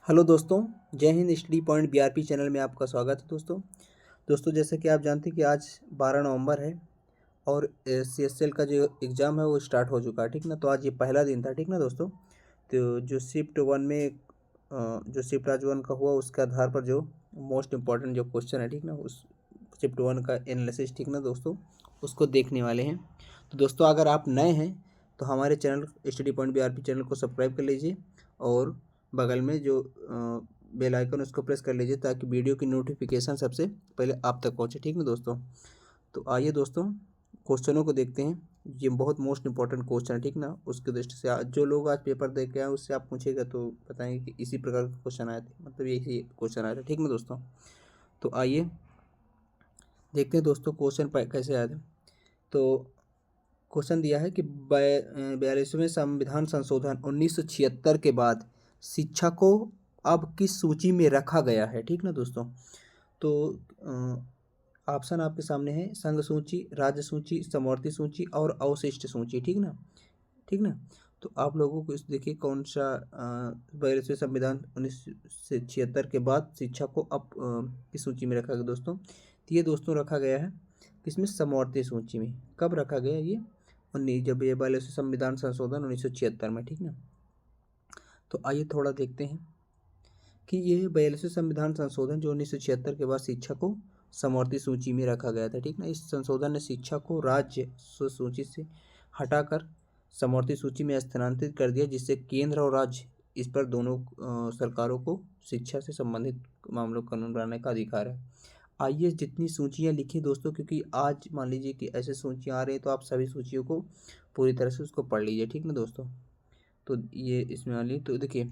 Hello दोस्तों। जय Hind. Study point BRP channel में आपका स्वागत है दोस्तों जैसे कि आप जानते हैं कि आज 12 नवंबर है और सीएसएल का जो एग्ज़ाम है वो स्टार्ट हो चुका है, ठीक ना। तो आज ये पहला दिन था, ठीक ना दोस्तों। तो जो शिफ्ट वन में जो शिफ्ट आज वन का हुआ उसके आधार पर जो मोस्ट इम्पॉर्टेंट जो क्वेश्चन है, ठीक ना, उस शिफ्ट वन का एनालिसिस, ठीक ना दोस्तों, उसको देखने वाले हैं। तो दोस्तों अगर आप नए हैं तो हमारे channel study point BRP channel को सब्सक्राइब कर लीजिए और बगल में जो बेल आइकन उसको प्रेस कर लीजिए ताकि वीडियो की नोटिफिकेशन सबसे पहले आप तक पहुंचे, ठीक ना दोस्तों। तो आइए दोस्तों क्वेश्चनों को देखते हैं। ये बहुत मोस्ट इंपॉर्टेंट क्वेश्चन है, ठीक ना। उसकी दृष्टि से जो लोग आज पेपर दे के आए उससे आप पूछेगा तो बताएंगे कि इसी प्रकार के क्वेश्चन आए थे, मतलब यही क्वेश्चन आए थे, ठीक ना दोस्तों। तो आइए देखते हैं दोस्तों क्वेश्चन कैसे आए थे। तो क्वेश्चन दिया है कि 42वें संविधान संशोधन 1976 के बाद शिक्षा को अब किस सूची में रखा गया है, ठीक ना दोस्तों। तो ऑप्शन आपके सामने है: संघ सूची, राज्य सूची, समवर्ती सूची और अवशिष्ट सूची, ठीक ना, ठीक ना। तो आप लोगों को इस देखिए कौन सा 42वें संविधान 1976 के बाद शिक्षा को अब किस सूची में रखा गया दोस्तों। तो ये दोस्तों रखा गया है किसमें, समवर्ती सूची में। कब रखा गया ये, जब ये 42वें संविधान संशोधन 1976 में, ठीक ना। तो आइए थोड़ा देखते हैं कि ये 42वें संविधान संशोधन जो 1976 के बाद शिक्षा को समवर्ती सूची में रखा गया था, ठीक ना। इस संशोधन ने शिक्षा को राज्य सूची से हटाकर समवर्ती सूची में स्थानांतरित कर दिया, जिससे केंद्र और राज्य इस पर दोनों सरकारों को शिक्षा से संबंधित मामलों का कानून बनाने का अधिकार है। आइए जितनी सूचियाँ लिखी दोस्तों, क्योंकि आज मान लीजिए कि ऐसे सूचियाँ आ रही हैं तो आप सभी सूचियों को पूरी तरह से उसको पढ़ लीजिए, ठीक ना दोस्तों। तो ये इसमें वाली तो देखिए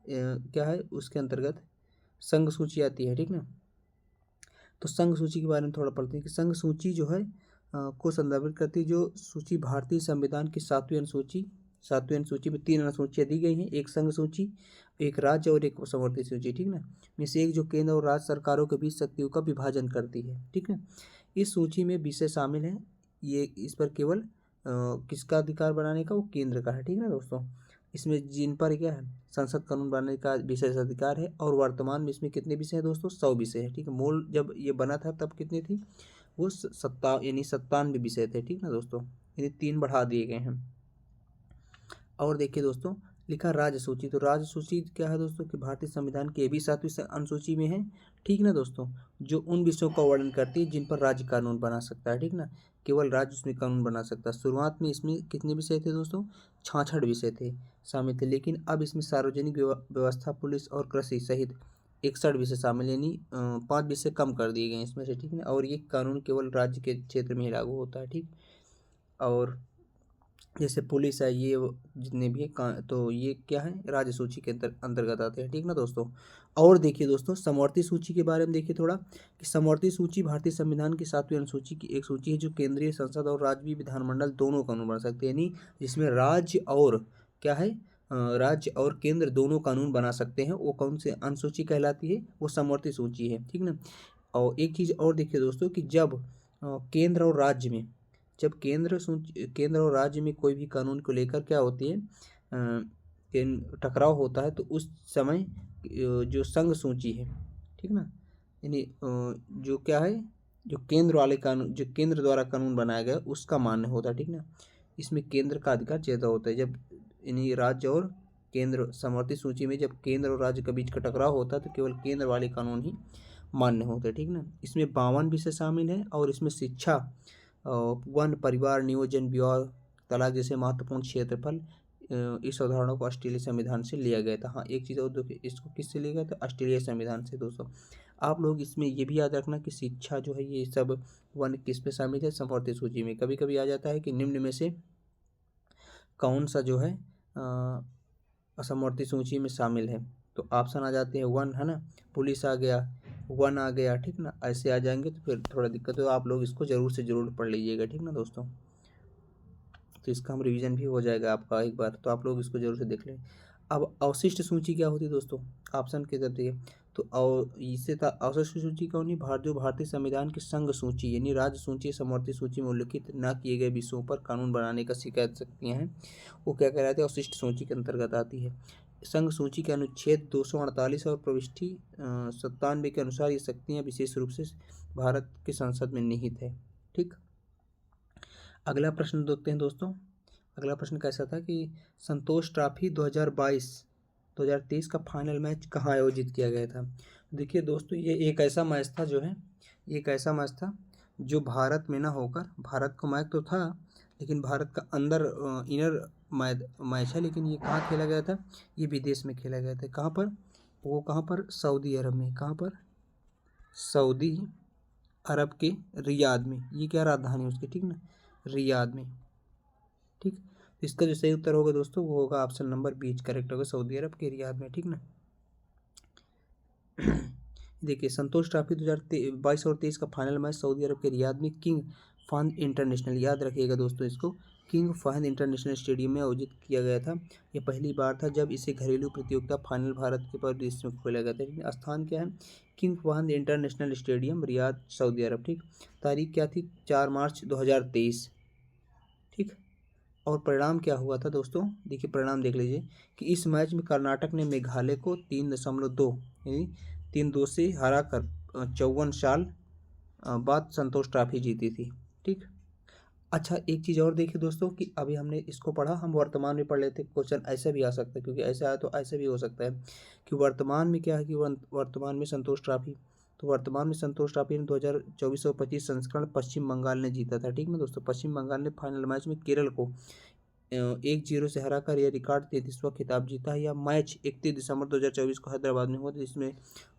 क्या है, उसके अंतर्गत संघ सूची आती है, ठीक ना। तो संघ सूची के बारे में थोड़ा पढ़ते हैं कि संघ सूची जो है को संदर्भित करती है। जो सूची भारतीय संविधान की 7वीं अनुसूची में 3 अनुसूचियाँ दी गई हैं: एक संघ सूची, एक राज्य और एक समवर्ती सूची, ठीक ना। में से एक जो केंद्र और राज्य सरकारों के बीच शक्तियों का विभाजन करती है, ठीक ना। इस सूची में विषय शामिल हैं, ये इस पर केवल किसका अधिकार बनाने का, वो केंद्र का है, ठीक ना दोस्तों। इसमें जिन पर क्या है, संसद कानून बनाने का विशेष अधिकार है। और वर्तमान में इसमें कितने विषय हैं दोस्तों, 100 विषय है, ठीक है। मूल जब ये बना था तब कितनी थी, वो 97 विषय थे, ठीक ना दोस्तों। यानी 3 बढ़ा दिए गए हैं। और देखिए दोस्तों लिखा राज्य सूची। तो राज्य सूची क्या है दोस्तों कि भारतीय संविधान की भी 7वीं अनुसूची में है, ठीक ना दोस्तों, जो उन विषयों का वर्णन करती है जिन पर राज्य कानून बना सकता है, ठीक ना। केवल राज्य उसमें कानून बना सकता है। शुरुआत में इसमें कितने विषय थे दोस्तों, 66 विषय थे शामिल थे, लेकिन अब इसमें सार्वजनिक व्यवस्था, पुलिस और कृषि सहित 61 विषय शामिल, यानी 5 विषय कम कर दिए गए हैं इसमें से, ठीक है। और ये कानून केवल राज्य के क्षेत्र में ही लागू होता है, ठीक। और जैसे पुलिस है, ये जितने भी है तो ये क्या है, राज्य सूची के अंतर्गत आते हैं, ठीक ना दोस्तों। और देखिए दोस्तों समवर्ती सूची के बारे में देखिए थोड़ा कि समवर्ती सूची भारतीय संविधान की 7वीं अनुसूची की एक सूची है जो केंद्रीय संसद और राज्य विधानमंडल दोनों कानून बना सकते हैं, यानी जिसमें राज्य और क्या है, राज्य और केंद्र दोनों कानून बना सकते हैं। वो कौन से अनुसूची कहलाती है, वो समवर्ती सूची है, ठीक ना। और एक चीज़ और देखिए दोस्तों कि जब केंद्र और राज्य में, जब केंद्र और राज्य में कोई भी कानून को लेकर क्या होती है, टकराव होता है, तो उस समय जो संघ सूची है, ठीक ना, यानी जो क्या है, जो केंद्र वाले कानून, जो केंद्र द्वारा कानून बनाया गया उसका मान्य होता है, ठीक ना। इसमें केंद्र का अधिकार ज़्यादा होता है। जब यानी राज्य और केंद्र समवर्ती सूची में जब केंद्र और राज्य के बीच का टकराव होता है तो केवल केंद्र वाले कानून ही मान्य होते हैं, ठीक ना। इसमें 52 विषय शामिल है और इसमें शिक्षा, वन, परिवार नियोजन, विवाह, तलाक जैसे महत्वपूर्ण क्षेत्रफल इस अवधारणा को ऑस्ट्रेलिया संविधान से लिया गया था। हाँ एक चीज़ और देखिए, इसको किससे लिया गया था, ऑस्ट्रेलिया संविधान से दोस्तों। आप लोग इसमें ये भी याद रखना कि शिक्षा जो है ये सब वन किस पे शामिल है, समवर्ती सूची में। कभी कभी आ जाता है कि निम्न में से कौन सा जो है असमवर्ती सूची में शामिल है, तो ऑप्शन आ जाते हैं वन, है ना, पुलिस आ गया, वन आ गया, ठीक ना। ऐसे आ जाएंगे तो फिर थोड़ा दिक्कत हो, आप लोग इसको ज़रूर से ज़रूर पढ़ लीजिएगा, ठीक ना दोस्तों। तो इसका हम रिवीजन भी हो जाएगा आपका एक बार, तो आप लोग इसको जरूर से देख लें। अब अवशिष्ट सूची क्या होती है दोस्तों, ऑप्शन के तरफ देखिए। तो इससे था अवशिष्ट सूची कौन है, जो भारतीय संविधान की संघ सूची यानी राज्य सूची, समवर्ती सूची में उल्लिखित न किए गए विषयों पर कानून बनाने का शिकायत शक्तियाँ हैं, वो क्या कहलाते हैं, अवशिष्ट सूची के अंतर्गत आती है। संघ सूची के अनुच्छेद 248 और प्रविष्टि 97 के अनुसार ये शक्तियाँ विशेष रूप से भारत की संसद में निहित है। ठीक, अगला प्रश्न देखते हैं दोस्तों। अगला प्रश्न कैसा था कि संतोष ट्रॉफी 2023 का फाइनल मैच कहाँ आयोजित किया गया था। देखिए दोस्तों, ये एक ऐसा मैच था जो भारत में ना होकर, भारत को मैच तो था लेकिन भारत का अंदर इनर मैच है, लेकिन ये कहाँ खेला गया था, ये विदेश में खेला गया था। कहाँ पर, वो कहाँ पर, सऊदी अरब में। कहाँ पर, सऊदी अरब के रियाद में। ये क्या राजधानी है उसकी, ठीक ना, रियाद में। ठीक, तो इसका जो सही उत्तर होगा दोस्तों वो होगा ऑप्शन नंबर बी करेक्ट होगा, सऊदी अरब के रियाद में। ठीक ना। देखिए संतोष ट्रॉफी 2022 और 23 का फाइनल मैच सऊदी अरब के रियाद में किंग फहद इंटरनेशनल, याद रखिएगा दोस्तों इसको, किंग फहद इंटरनेशनल स्टेडियम में आयोजित किया गया था। यह पहली बार था जब इसे घरेलू प्रतियोगिता फाइनल भारत के परिदृश्य में खोला गया था। स्थान क्या है, King Fahd International Stadium, Riyadh, Saudi Arabia. ठीक, तारीख क्या थी, 4 मार्च 2023। ठीक, और परिणाम क्या हुआ था दोस्तों, देखिए परिणाम देख लीजिए कि इस मैच में कर्नाटक ने मेघालय को 3.2 यानी 3-2 से हरा कर 54 साल बाद संतोष ट्रॉफी जीती थी। ठीक, अच्छा एक चीज़ और देखिए दोस्तों कि अभी हमने इसको पढ़ा, हम वर्तमान में पढ़ लेते, क्वेश्चन ऐसा भी आ सकता है, क्योंकि ऐसा आया तो ऐसा भी हो सकता है कि वर्तमान में क्या है कि वर्तमान में संतोष ट्रॉफी, तो वर्तमान में संतोष ट्रॉफी ने 2024 और 25 संस्करण पश्चिम बंगाल ने जीता था। ठीक ना दोस्तों, पश्चिम बंगाल ने फाइनल मैच में केरल को 1-0 से हराकर यह रिकॉर्ड 33वां खिताब जीता है। यह मैच 31 दिसंबर 2024 को हैदराबाद में हुआ था, जिसमें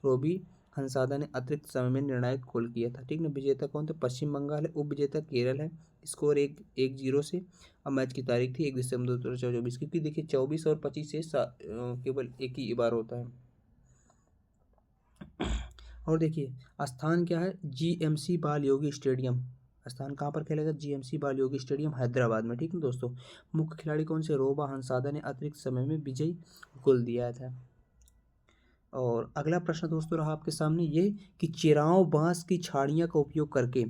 रोबी हंसादा ने अतिरिक्त समय में निर्णायक गोल किया था। ठीक ना, विजेता कौन थे, पश्चिम बंगाल है, उप विजेता केरल है। स्कोर 1-0 से। अब मैच की तारीख थी 1 दिसंबर 2024, क्योंकि देखिए 24 और 25 से केवल एक ही बार होता है। और देखिए स्थान क्या है, जीएमसी बाल योगी स्टेडियम, स्थान कहाँ पर खेलेगा, जीएमसी बाल योगी स्टेडियम हैदराबाद में। ठीक है दोस्तों, मुख्य खिलाड़ी कौन से, रोबा हंसादा ने अतिरिक्त समय में विजयी गोल दिया था। और अगला प्रश्न दोस्तों रहा आपके सामने ये कि चिराव बांस की छाड़ियाँ का उपयोग करके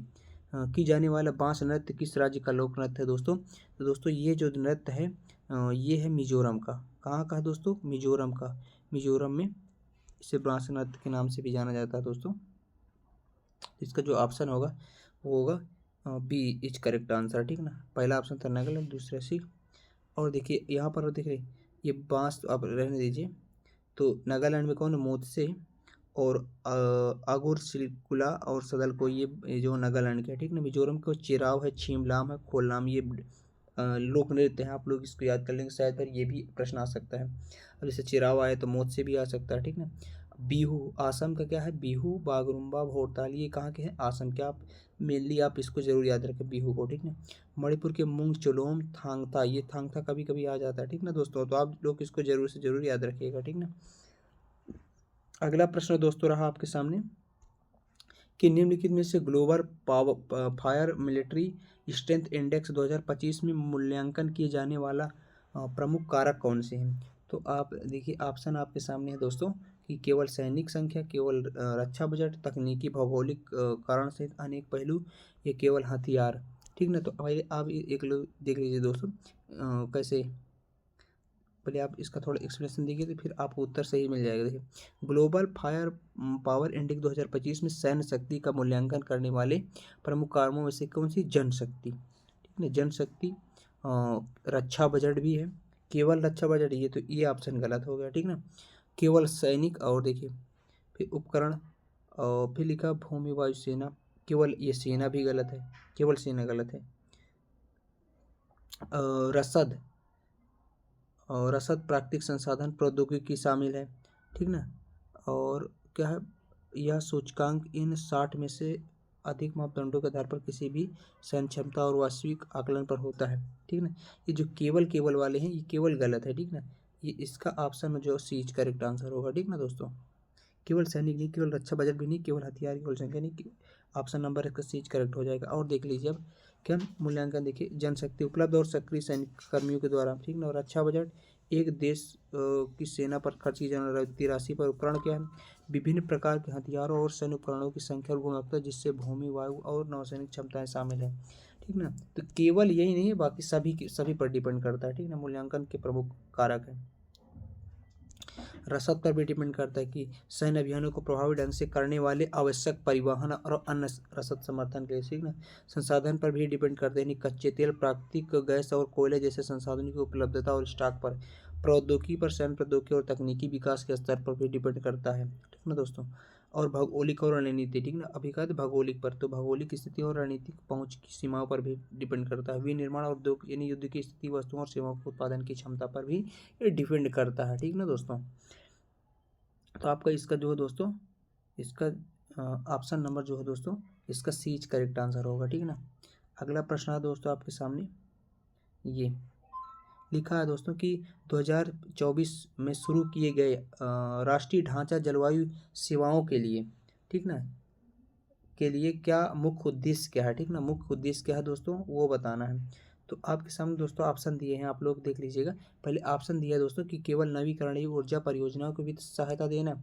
की जाने वाला बांस नृत्य किस राज्य का लोक नृत्य है दोस्तों। तो दोस्तों ये जो नृत्य है ये है मिजोरम का। कहाँ का है दोस्तों, मिजोरम का। मिजोरम में इसे बांस नृत्य के नाम से भी जाना जाता है दोस्तों। इसका जो ऑप्शन होगा वो होगा बी इज करेक्ट आंसर। ठीक ना, पहला ऑप्शन था नागालैंड, दूसरा सी। और देखिए यहाँ पर देख रहे ये बांस तो आप रहने दीजिए, तो नागालैंड में कौन, मोत्से और आगुर सिलकुला और सदल को, ये जो नागालैंड के है। ठीक ना, मिजोरम को चिराव है, छीमलाम है, खोलनाम, ये लोक नृत्य है। आप लोग इसको याद कर लेंगे, शायद पर ये भी प्रश्न आ सकता है। अब जैसे चिराव आए तो मोत्से भी आ सकता है। ठीक ना, बिहू आसम का क्या है, बिहू, बागरुम्बा, भोरताल, ये कहाँ के हैं, आसम के। आप मेनली आप इसको जरूर याद रखें बिहू को। ठीक ना, मणिपुर के मूंग चलोम, थांगता, ये थांगता कभी कभी आ जाता है। ठीक ना दोस्तों, तो आप लोग इसको जरूर से जरूर याद रखिएगा। ठीक ना, अगला प्रश्न दोस्तों रहा आपके सामने कि निम्नलिखित में से global fire military strength index 2025 में मूल्यांकन किए जाने वाला प्रमुख कारक कौन से हैं। तो आप देखिए ऑप्शन आपके सामने है दोस्तों कि केवल सैनिक संख्या, केवल रक्षा बजट, तकनीकी भौगोलिक कारण सहित अनेक पहलू, ये केवल हथियार। ठीक ना, तो पहले आप एक लोग देख लीजिए दोस्तों कैसे, पहले आप इसका थोड़ा एक्सप्लेनेशन देखिए तो फिर आपको उत्तर सही मिल जाएगा। देखिए ग्लोबल फायर पावर इंडेक्स 2025 में सैन्य शक्ति का मूल्यांकन करने वाले प्रमुख कारणों में से कौन सी, जनशक्ति। ठीक है, जनशक्ति, रक्षा बजट भी है, केवल रक्षा बजट, ये तो ये ऑप्शन गलत हो गया। ठीक ना, केवल सैनिक, और देखिए फिर उपकरण, और फिर लिखा भूमि वायु सेना, केवल ये सेना भी गलत है, केवल सेना गलत है। रसद, और रसद, प्राकृतिक संसाधन, प्रौद्योगिकी शामिल है। ठीक ना, और क्या है, यह सूचकांक इन 60 में से अधिक मापदंडों के आधार पर किसी भी सैन्य क्षमता और वास्तविक आकलन पर होता है। ठीक ना, ये जो केवल केवल वाले हैं ये केवल गलत है। ठीक ना, ये इसका ऑप्शन में जो सी करेक्ट आंसर होगा। ठीक ना दोस्तों, केवल सैनिक नहीं, केवल रक्षा बजट भी नहीं, केवल हथियार, केवल संख्या नहीं, ऑप्शन नंबर इसका सी करेक्ट हो जाएगा। और देख लीजिए अब क्या मूल्यांकन, देखिए जनशक्ति उपलब्ध और सक्रिय सैनिक कर्मियों के द्वारा। ठीक ना, और रक्षा बजट एक देश की सेना पर खर्च की जाने वाली राशि पर। उपकरण क्या है, विभिन्न प्रकार के हथियारों और सैन्य उपकरणों की संख्या और गुणवत्ता, जिससे भूमि, वायु और नौसैनिक क्षमताएं शामिल है। ठीक ना, तो केवल यही नहीं है, बाकी सभी पर डिपेंड करता है। ठीक ना, मूल्यांकन के प्रमुख कारक है। रसद पर भी डिपेंड करता है कि सैन्य अभियानों को प्रभावी ढंग से करने वाले आवश्यक परिवहन और अन्य रसद समर्थन के लिए, ठीक ना। संसाधन पर भी डिपेंड करते हैं, यानी कच्चे तेल, प्राकृतिक गैस और कोयले जैसे संसाधनों की उपलब्धता और स्टॉक पर। प्रौद्योगिकी पर सैन्य प्रौद्योगिकी और तकनीकी विकास के स्तर पर भी डिपेंड करता है, ठीक ना दोस्तों। और भौगोलिक और रणनीति, ठीक ना। अभी कहा था भौगोलिक पर, तो भौगोलिक स्थिति और रणनीतिक पहुंच की सीमाओं पर भी डिपेंड करता है। विनिर्माण और उद्योग यानी युद्ध की स्थिति, वस्तुओं और सेवाओं के उत्पादन की क्षमता पर भी ये डिपेंड करता है, ठीक ना दोस्तों। तो आपका इसका जो है दोस्तों, इसका ऑप्शन नंबर जो है दोस्तों, इसका सी इज करेक्ट आंसर होगा, ठीक ना। अगला प्रश्न है दोस्तों आपके सामने, ये लिखा है दोस्तों कि 2024 में शुरू किए गए राष्ट्रीय ढांचा जलवायु सेवाओं के लिए, ठीक ना, के लिए क्या मुख्य उद्देश्य क्या है, ठीक ना। मुख्य उद्देश्य क्या है दोस्तों, वो बताना है। तो आपके सामने दोस्तों ऑप्शन दिए हैं, आप लोग देख लीजिएगा। पहले ऑप्शन दिया है दोस्तों कि केवल नवीकरणीय ऊर्जा परियोजनाओं को वित्त सहायता देना।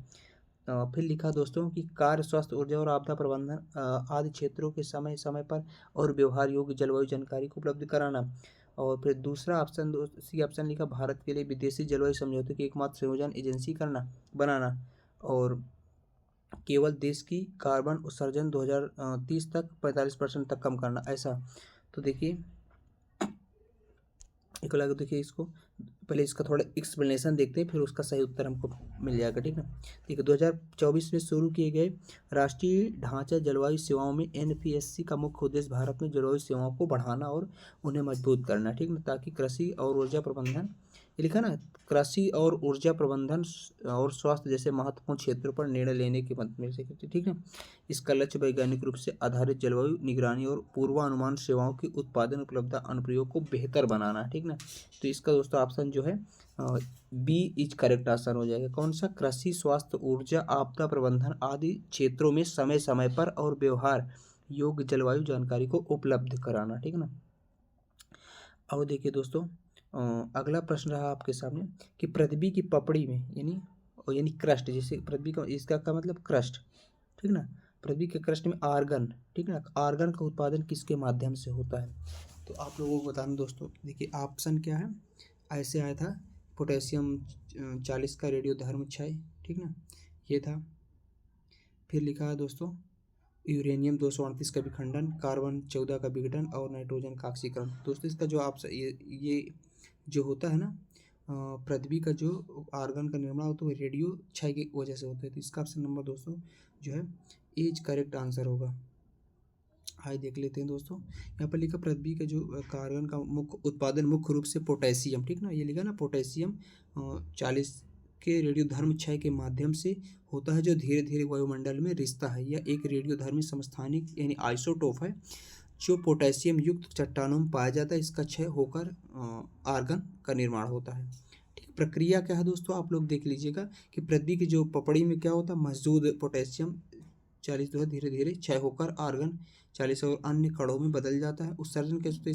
फिर लिखा दोस्तों कि कार्य, स्वास्थ्य, ऊर्जा और आपदा प्रबंधन आदि क्षेत्रों के समय समय पर और व्यवहार योग्य जलवायु जानकारी को उपलब्ध कराना। और फिर दूसरा ऑप्शन, सी ऑप्शन लिखा, भारत के लिए विदेशी जलवायु समझौते की एकमात्र संयोजन एजेंसी बनाना। और केवल देश की कार्बन उत्सर्जन 2030 तक 45% तक कम करना, ऐसा। तो देखिए एक अलग, देखिए इसको पहले इसका थोड़ा एक्सप्लेनेशन देखते हैं, फिर उसका सही उत्तर हमको मिल जाएगा, ठीक है। ठीक है, 2024 में शुरू किए गए राष्ट्रीय ढांचा जलवायु सेवाओं में एनपीएससी का मुख्य उद्देश्य भारत में जलवायु सेवाओं को बढ़ाना और उन्हें मजबूत करना, ठीक ना, ताकि कृषि और ऊर्जा प्रबंधन, ये लिखा ना, कृषि और ऊर्जा प्रबंधन और स्वास्थ्य जैसे महत्वपूर्ण क्षेत्रों पर निर्णय लेने की मदद मिल सके, ठीक है। इसका लक्ष्य वैज्ञानिक रूप से आधारित जलवायु निगरानी और पूर्वानुमान सेवाओं की उत्पादन, उपलब्धता, अनुप्रयोग को बेहतर बनाना, ठीक ना। तो इसका दोस्तों ऑप्शन जो है बी इज करेक्ट आंसर हो जाएगा। कौन सा, कृषि, स्वास्थ्य, ऊर्जा, आपदा प्रबंधन आदि क्षेत्रों में समय समय पर और व्यवहार योग्य जलवायु जानकारी को उपलब्ध कराना, ठीक ना। अब देखिए दोस्तों, अगला प्रश्न रहा आपके सामने कि पृथ्वी की पपड़ी में, यानी क्रस्ट, जैसे पृथ्वी का, इसका मतलब क्रस्ट, ठीक ना। पृथ्वी के क्रस्ट में आर्गन, ठीक ना, आर्गन का उत्पादन किसके माध्यम से होता है। तो आप लोगों को बताना दोस्तों, देखिए ऑप्शन क्या है, ऐसे आया था, पोटेशियम 40 का रेडियोधर्म क्षय, ठीक ना, ये था। फिर लिखा है दोस्तों यूरेनियम 238 का विखंडन, कार्बन 14 का विघटन और नाइट्रोजन का ऑक्सीकरण। दोस्तों इसका जो आप ये जो होता है ना, पृथ्वी का जो आर्गन का निर्माण होता है वो रेडियो क्षय की वजह से होता है। तो इसका ऑप्शन नंबर दोस्तों जो है एज करेक्ट आंसर होगा। आइए देख लेते हैं दोस्तों, यहाँ पर लिखा पृथ्वी का जो कार्बन का मुख्य उत्पादन मुख्य रूप से पोटेशियम, ठीक ना, ये लिखा ना, पोटेशियम 40 के रेडियोधर्म क्षय के माध्यम से होता है, जो धीरे धीरे वायुमंडल में रिश्ता है। यह एक रेडियोधर्मी समस्थानिक यानी आइसोटोप है जो पोटेशियम युक्त चट्टानों में पाया जाता है। इसका क्षय होकर आर्गन का निर्माण होता है, ठीक। प्रक्रिया क्या है दोस्तों, आप लोग देख लीजिएगा कि पृथ्वी की जो पपड़ी में क्या होता है, मौजूद पोटेशियम 40 जो है धीरे धीरे क्षय होकर आर्गन 40 और अन्य कणों में बदल जाता है। उत्सर्जन कैसे,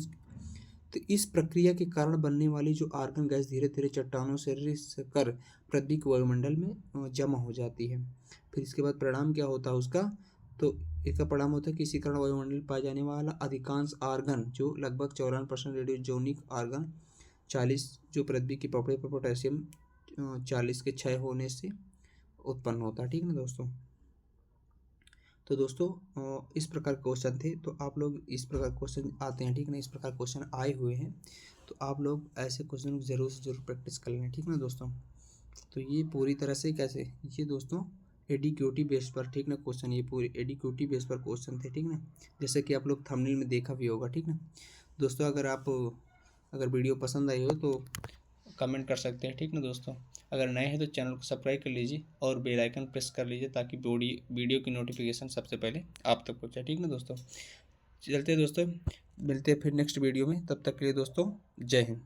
तो इस प्रक्रिया के कारण बनने वाली जो आर्गन गैस धीरे धीरे चट्टानों से रिस कर पृथ्वी के वायुमंडल में जमा हो जाती है। फिर इसके बाद परिणाम क्या होता है उसका, तो इसका परिणाम होता है कि इसी कारण वायुमंडल में पाए जाने वाला अधिकांश आर्गन जो लगभग 54% रेडियोजोनिक आर्गन 40 जो पृथ्वी की पपड़ी पर पोटेशियम 40 के क्षय होने से उत्पन्न होता है, ठीक ना दोस्तों। तो दोस्तों इस प्रकार क्वेश्चन थे, तो आप लोग इस प्रकार क्वेश्चन आते हैं, ठीक ना, इस प्रकार क्वेश्चन आए हुए हैं, तो आप लोग ऐसे क्वेश्चन ज़रूर से ज़रूर प्रैक्टिस कर लें, ठीक ना दोस्तों। तो ये पूरी तरह से कैसे, ये दोस्तों एडिक्यूटी बेस पर, ठीक ना, क्वेश्चन, ये पूरे एडिक्यूटी बेस पर क्वेश्चन थे, ठीक ना, जैसे कि आप लोग थंबनेल में देखा भी होगा, ठीक ना दोस्तों। अगर वीडियो पसंद आई हो तो कमेंट कर सकते हैं, ठीक ना दोस्तों। अगर नए हैं तो चैनल को सब्सक्राइब कर लीजिए और बेल आइकन प्रेस कर लीजिए ताकि वीडियो की नोटिफिकेशन सबसे पहले आप तक पहुंचे, ठीक ना दोस्तों। चलते हैं दोस्तों, मिलते हैं फिर नेक्स्ट वीडियो में, तब तक के लिए दोस्तों जय हिंद।